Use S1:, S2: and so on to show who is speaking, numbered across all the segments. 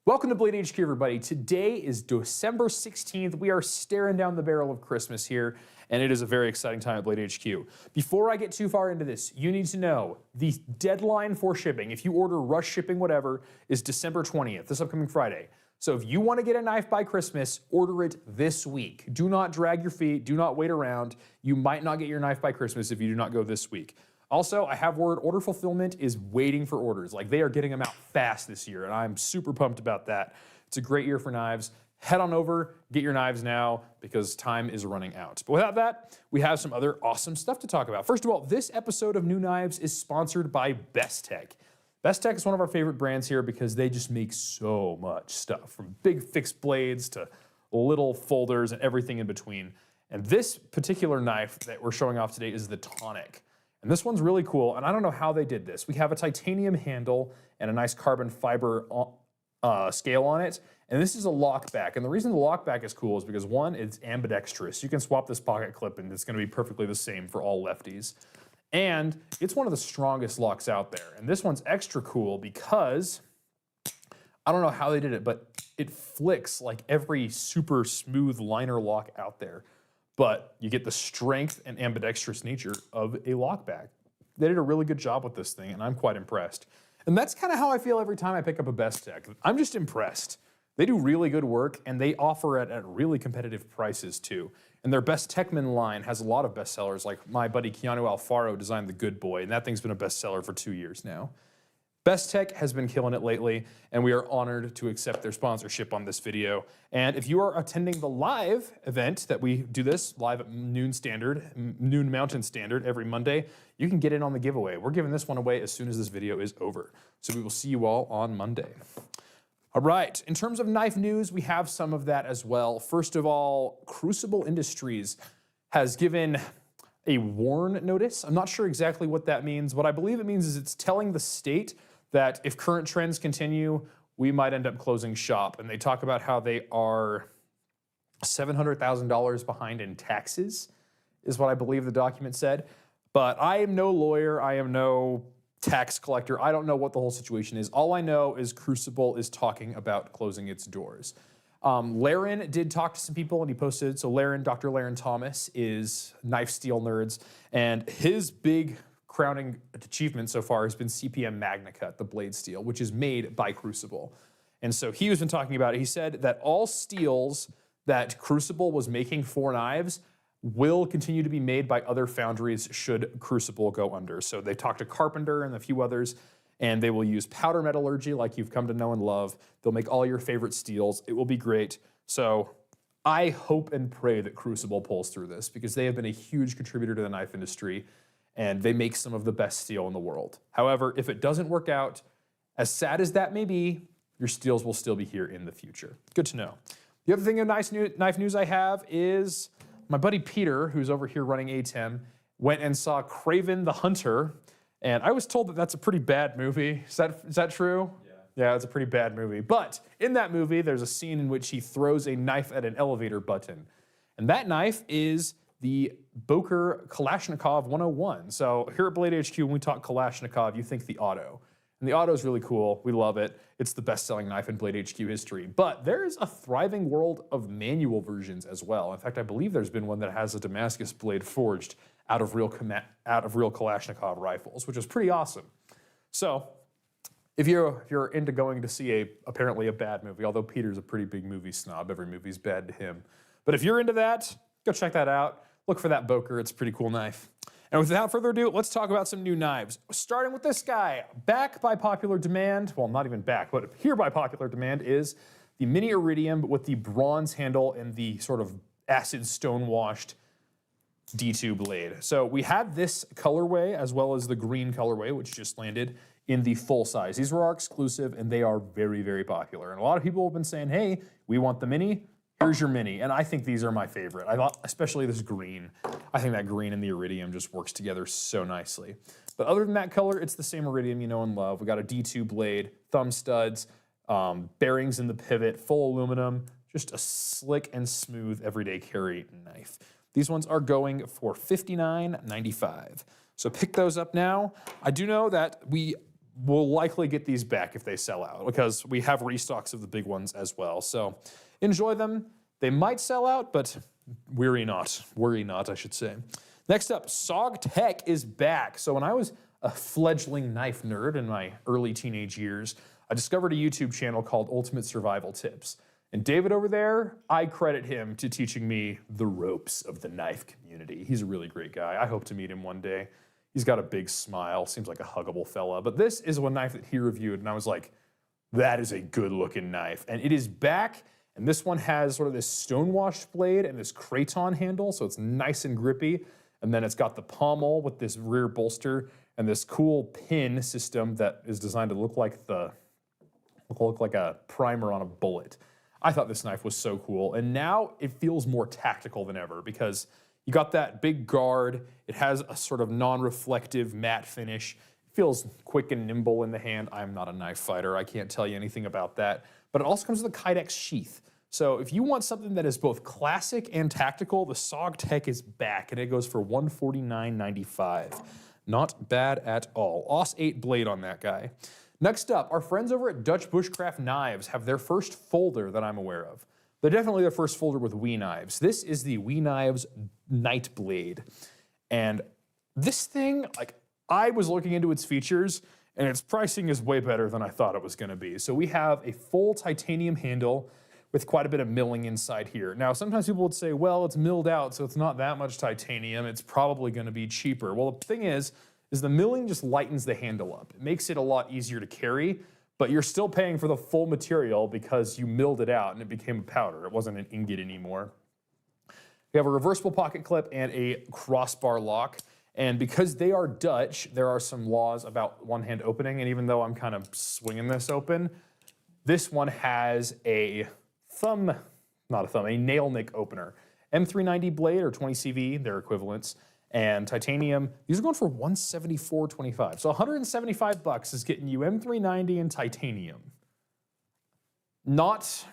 S1: Welcome to Blade HQ, everybody. Today is December 16th. We are staring down the barrel of Christmas here, and it is a very exciting time at Blade HQ. Before I get too far into this, you need to know the deadline for shipping, if you order rush shipping, whatever, is December 20th, this upcoming Friday. So if you want to get a knife by Christmas, order it this week. Do not drag your feet. Do not wait around. You might not get your knife by Christmas if you do not go this week. Also, I have word order fulfillment is waiting for orders. Like, they are getting them out fast this year, and I'm super pumped about that. It's a great year for knives. Head on over, get your knives now, because time is running out. But without that, we have some other awesome stuff to talk about. First of all, this episode of New Knives is sponsored by Bestech. Bestech is one of our favorite brands here because they just make so much stuff, from big fixed blades to little folders and everything in between. And this particular knife that we're showing off today is the Tonic. And this one's really cool, and I don't know how they did this. We have a titanium handle and a nice carbon fiber scale on it, and this is a lockback. And the reason the lockback is cool is because, one, it's ambidextrous. You can swap this pocket clip, and it's gonna be perfectly the same for all lefties. And it's one of the strongest locks out there. And this one's extra cool because, I don't know how they did it, but it flicks like every super smooth liner lock out there. But you get the strength and ambidextrous nature of a lockback. They did a really good job with this thing, and I'm quite impressed. And that's kind of how I feel every time I pick up a Bestech. I'm just impressed. They do really good work, and they offer it at really competitive prices too. And their Best Techman line has a lot of bestsellers, like my buddy Keanu Alfaro designed the Good Boy, and that thing's been a bestseller for 2 years now. Bestech has been killing it lately, and we are honored to accept their sponsorship on this video. And if you are attending the live event that we do this live at noon Mountain Standard every Monday, you can get in on the giveaway. We're giving this one away as soon as this video is over. So we will see you all on Monday. All right, in terms of knife news, we have some of that as well. First of all, Crucible Industries has given a warn notice. I'm not sure exactly what that means. What I believe it means is it's telling the state that if current trends continue, we might end up closing shop. And they talk about how they are $700,000 behind in taxes, is what I believe the document said. But I am no lawyer. I am no tax collector. I don't know what the whole situation is. All I know is Crucible is talking about closing its doors. Laren did talk to some people, and he posted, so Laren, Dr. Laren Thomas, is Knife Steel Nerds, and his big crowning achievement so far has been CPM MagnaCut, the blade steel, which is made by Crucible. And so he has been talking about it. He said that all steels that Crucible was making for knives will continue to be made by other foundries should Crucible go under. So they talked to Carpenter and a few others, and they will use powder metallurgy like you've come to know and love. They'll make all your favorite steels. It will be great. So I hope and pray that Crucible pulls through this, because they have been a huge contributor to the knife industry, and they make some of the best steel in the world. However, if it doesn't work out, as sad as that may be, your steels will still be here in the future. Good to know. The other thing of knife news I have is my buddy Peter, who's over here running ATEM, went and saw Kraven the Hunter, and I was told that that's a pretty bad movie. Is that true? Yeah, it's a pretty bad movie. But in that movie, there's a scene in which he throws a knife at an elevator button. And that knife is the Boker Kalashnikov 101. So here at Blade HQ, when we talk Kalashnikov, you think the auto. And the auto is really cool. We love it. It's the best-selling knife in Blade HQ history. But there's a thriving world of manual versions as well. In fact, I believe there's been one that has a Damascus blade forged out of real Kalashnikov rifles, which is pretty awesome. So if you're into going to see apparently a bad movie, although Peter's a pretty big movie snob, every movie's bad to him. But if you're into that, go check that out. Look for that Boker. It's a pretty cool knife. And without further ado, let's talk about some new knives. Starting with this guy, back by popular demand, well, not even back, but here by popular demand is the Mini Iridium with the bronze handle and the sort of acid stone-washed D2 blade. So we had this colorway as well as the green colorway, which just landed in the full size. These were our exclusive, and they are very, very popular. And a lot of people have been saying, hey, we want the Mini. Here's your Mini, and I think these are my favorite. I thought, especially this green. I think that green and the Iridium just works together so nicely. But other than that color, it's the same Iridium you know and love. We got a D2 blade, thumb studs, bearings in the pivot, full aluminum, just a slick and smooth everyday carry knife. These ones are going for $59.95. So pick those up now. I do know that we we'll likely get these back if they sell out because we have restocks of the big ones as well. So enjoy them. They might sell out, but worry not, I should say. Next up, SOG Tech is back. So when I was a fledgling knife nerd in my early teenage years, I discovered a YouTube channel called Ultimate Survival Tips. And David over there, I credit him to teaching me the ropes of the knife community. He's a really great guy. I hope to meet him one day. He's got a big smile, seems like a huggable fella. But this is one knife that he reviewed, and I was like, that is a good looking knife. And it is back, and this one has sort of this stone-washed blade and this craton handle, so it's nice and grippy. And then it's got the pommel with this rear bolster and this cool pin system that is designed to look like a primer on a bullet. I thought this knife was so cool, and now it feels more tactical than ever because you got that big guard. It has a sort of non-reflective matte finish. It feels quick and nimble in the hand. I'm not a knife fighter. I can't tell you anything about that. But it also comes with a Kydex sheath. So if you want something that is both classic and tactical, the SOG Tech is back, and it goes for $149.95. Not bad at all. OS 8 blade on that guy. Next up, our friends over at Dutch Bushcraft Knives have their first folder that I'm aware of. They're definitely their first folder with WE knives. This is the WE Knives Nightblade. And this thing, like, I was looking into its features, and its pricing is way better than I thought it was gonna be. So we have a full titanium handle with quite a bit of milling inside here. Now, sometimes people would say, well, it's milled out, so it's not that much titanium. It's probably gonna be cheaper. Well, the thing is the milling just lightens the handle up. It makes it a lot easier to carry, but you're still paying for the full material because you milled it out and it became a powder. It wasn't an ingot anymore. We have a reversible pocket clip and a crossbar lock. And because they are Dutch, there are some laws about one-hand opening. And even though I'm kind of swinging this open, this one has a nail nick opener. M390 blade or 20 CV, their equivalents. And titanium, these are going for $174.25. So $175 is getting you M390 and titanium. Not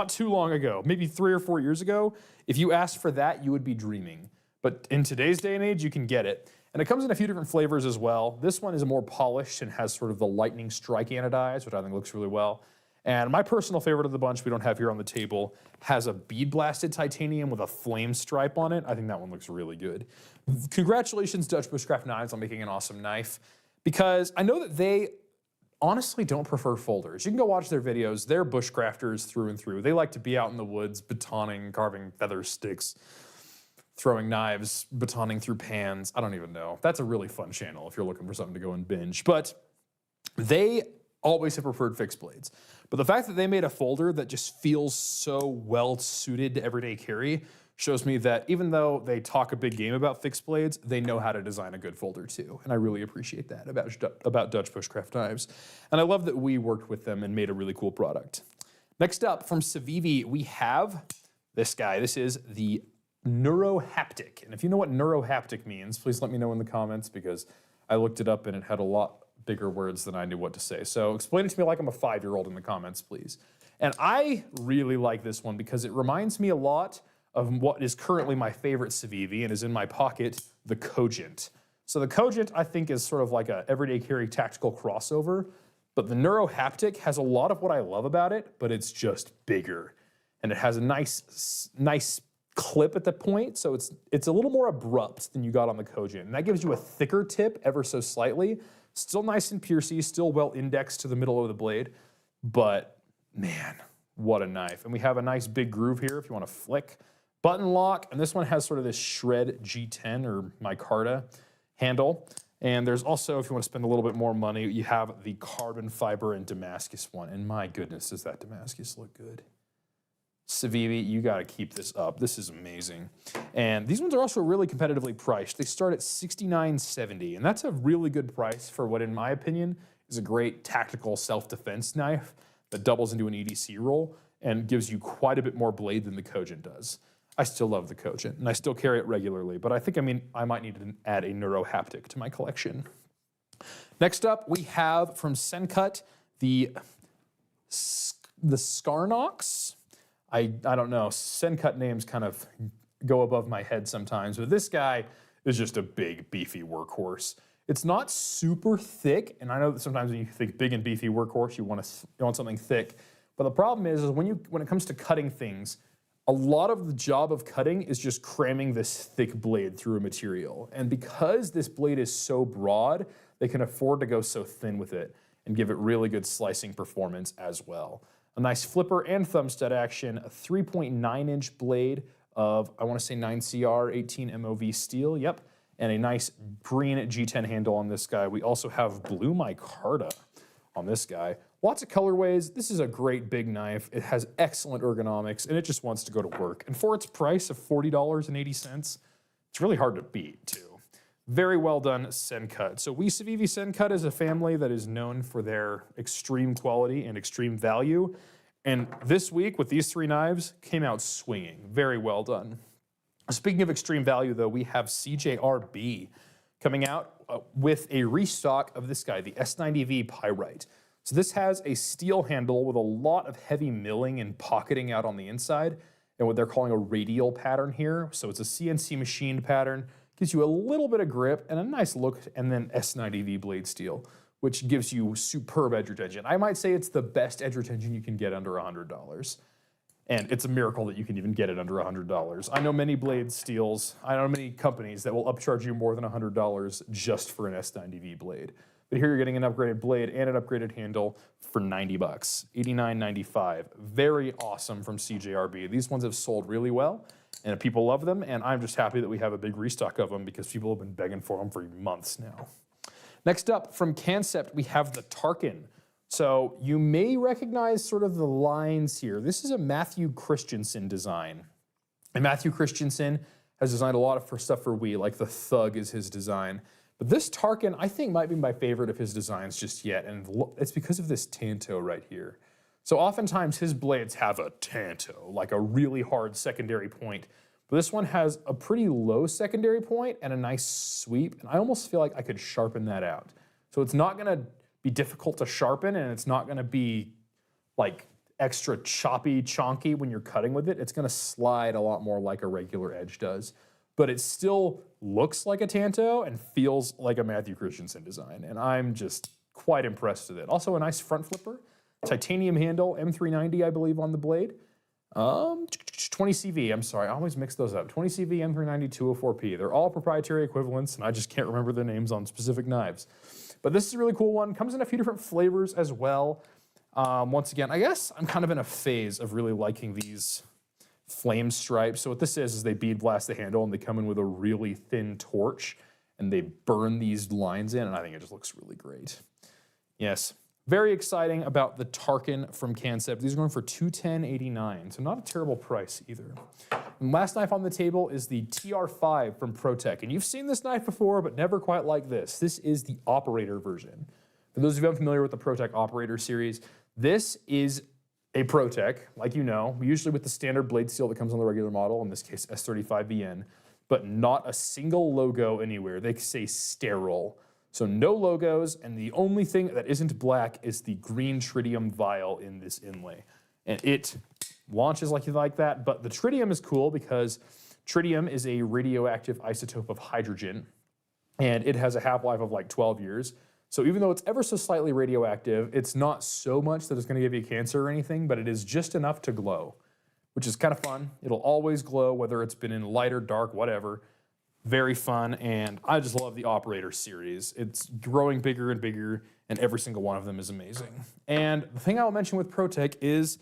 S1: too long ago, maybe 3 or 4 years ago, if you asked for that, you would be dreaming. But in today's day and age, you can get it. And it comes in a few different flavors as well. This one is more polished and has sort of the lightning strike anodized, which I think looks really well. And my personal favorite of the bunch, we don't have here on the table, has a bead blasted titanium with a flame stripe on it. I think that one looks really good. Congratulations, Dutch Bushcraft Knives, on making an awesome knife, because I know that they honestly don't prefer folders. You can go watch their videos. They're bushcrafters through and through. They like to be out in the woods, batoning, carving feather sticks, throwing knives, batoning through pans. I don't even know. That's a really fun channel if you're looking for something to go and binge. But they always have preferred fixed blades. But the fact that they made a folder that just feels so well suited to everyday carry shows me that even though they talk a big game about fixed blades, they know how to design a good folder too. And I really appreciate that about Dutch Bushcraft Knives. And I love that we worked with them and made a really cool product. Next up from CIVIVI, we have this guy. This is the Neurohaptic. And if you know what Neurohaptic means, please let me know in the comments because I looked it up and it had a lot bigger words than I knew what to say. So explain it to me like I'm a 5-year-old in the comments, please. And I really like this one because it reminds me a lot of what is currently my favorite CIVIVI and is in my pocket, the Cogent. So the Cogent, I think, is sort of like a everyday carry tactical crossover, but the Neurohaptic has a lot of what I love about it, but it's just bigger. And it has a nice clip at the point, so it's a little more abrupt than you got on the Cogent. And that gives you a thicker tip ever so slightly. Still nice and piercy, still well indexed to the middle of the blade, but man, what a knife. And we have a nice big groove here if you want to flick. Button lock, and this one has sort of this Shred G10 or micarta handle. And there's also, if you want to spend a little bit more money, you have the carbon fiber and Damascus one. And my goodness, does that Damascus look good. CIVIVI, you got to keep this up. This is amazing. And these ones are also really competitively priced. They start at $69.70, and that's a really good price for what, in my opinion, is a great tactical self-defense knife that doubles into an EDC roll and gives you quite a bit more blade than the Cogent does. I still love the Cogent, and I still carry it regularly, but I think, I might need to add a Neurohaptic to my collection. Next up, we have from SENCUT the Skarnax. I don't know, SENCUT names kind of go above my head sometimes, but this guy is just a big, beefy workhorse. It's not super thick, and I know that sometimes when you think big and beefy workhorse, you want something thick. But the problem is when it comes to cutting things, a lot of the job of cutting is just cramming this thick blade through a material. And because this blade is so broad, they can afford to go so thin with it and give it really good slicing performance as well. A nice flipper and thumb stud action, a 3.9-inch blade of, I want to say 9CR 18 MOV steel, yep, and a nice green G10 handle on this guy. We also have blue micarta on this guy. Lots of colorways. This is a great big knife. It has excellent ergonomics, and it just wants to go to work. And for its price of $40.80, it's really hard to beat, too. Very well done, SENCUT. So CIVIVI SENCUT is a family that is known for their extreme quality and extreme value. And this week, with these 3 knives, came out swinging. Very well done. Speaking of extreme value, though, we have CJRB coming out with a restock of this guy, the S90V Pyrite. So this has a steel handle with a lot of heavy milling and pocketing out on the inside, and what they're calling a radial pattern here. So it's a CNC machined pattern, gives you a little bit of grip and a nice look, and then S90V blade steel, which gives you superb edge retention. I might say it's the best edge retention you can get under $100. And it's a miracle that you can even get it under $100. I know many blade steels, I know many companies that will upcharge you more than $100 just for an S90V blade. But here you're getting an upgraded blade and an upgraded handle for $90, $89.95. Very awesome from CJRB. These ones have sold really well, and people love them, and I'm just happy that we have a big restock of them because people have been begging for them for months now. Next up, from Kansept, we have the Tarkin. So you may recognize sort of the lines here. This is a Matthew Christensen design. And Matthew Christensen has designed a lot of stuff for Wii, like the Thug is his design. But this Tarkin, I think, might be my favorite of his designs just yet, and it's because of this tanto right here. So oftentimes his blades have a tanto, like a really hard secondary point. But this one has a pretty low secondary point and a nice sweep, and I almost feel like I could sharpen that out. So it's not gonna be difficult to sharpen, and it's not gonna be like extra choppy, chonky when you're cutting with it. It's gonna slide a lot more like a regular edge does. But it still looks like a tanto and feels like a Matthew Christensen design, and I'm just quite impressed with it. Also a nice front flipper, titanium handle, M390 I believe on the blade. 20 CV, I'm sorry, I always mix those up. 20 CV, M390, 204P. They're all proprietary equivalents, and I just can't remember the names on specific knives. But this is a really cool one. Comes in a few different flavors as well. Once again, I guess I'm kind of in a phase of really liking these flame stripes. So what this is they bead blast the handle, and they come in with a really thin torch, and they burn these lines in, and I think it just looks really great. Yes. Very exciting about the Tarkin from Kansept. These are going for $210.89, so not a terrible price either. And last knife on the table is the TR5 from ProTech, and you've seen this knife before, but never quite like this. This is the operator version. For those of you unfamiliar with the ProTech operator series, this is a ProTech, like you know, usually with the standard blade steel that comes on the regular model, in this case S35VN, but not a single logo anywhere. They say sterile. So no logos, and the only thing that isn't black is the green tritium vial in this inlay. And it launches like you like that, but the tritium is cool because tritium is a radioactive isotope of hydrogen, and it has a half-life of like 12 years. So even though it's ever so slightly radioactive, it's not so much that it's gonna give you cancer or anything, but it is just enough to glow, which is kind of fun. It'll always glow, whether it's been in light or dark, whatever. Very fun, and I just love the Operator series. It's growing bigger and bigger, and every single one of them is amazing. And the thing I'll mention with ProTech is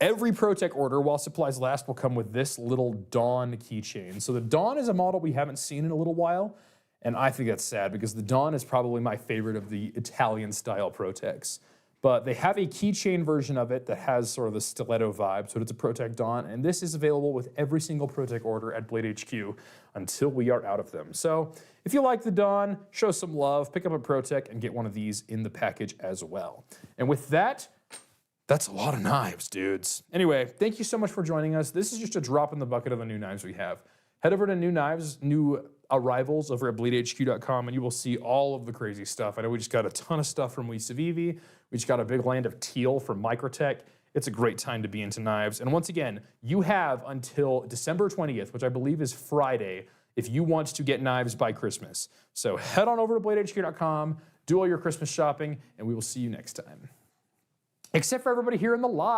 S1: every ProTech order, while supplies last, will come with this little Dawn keychain. So the Dawn is a model we haven't seen in a little while, and I think that's sad because the Dawn is probably my favorite of the Italian-style ProTechs. But they have a keychain version of it that has sort of the stiletto vibe, so it's a ProTech Dawn, and this is available with every single ProTech order at Blade HQ until we are out of them. So if you like the Dawn, show some love, pick up a ProTech and get one of these in the package as well. And with that, that's a lot of knives, dudes. Anyway, thank you so much for joining us. This is just a drop in the bucket of the new knives we have. Head over to New Knives, New Arrivals over at BladeHQ.com, and you will see all of the crazy stuff. I know we just got a ton of stuff from CIVIVI. We just got a big land of teal from Microtech. It's a great time to be into knives. And once again, you have until December 20th, which I believe is Friday, if you want to get knives by Christmas. So head on over to bladehq.com, do all your Christmas shopping, and we will see you next time. Except for everybody here in the live.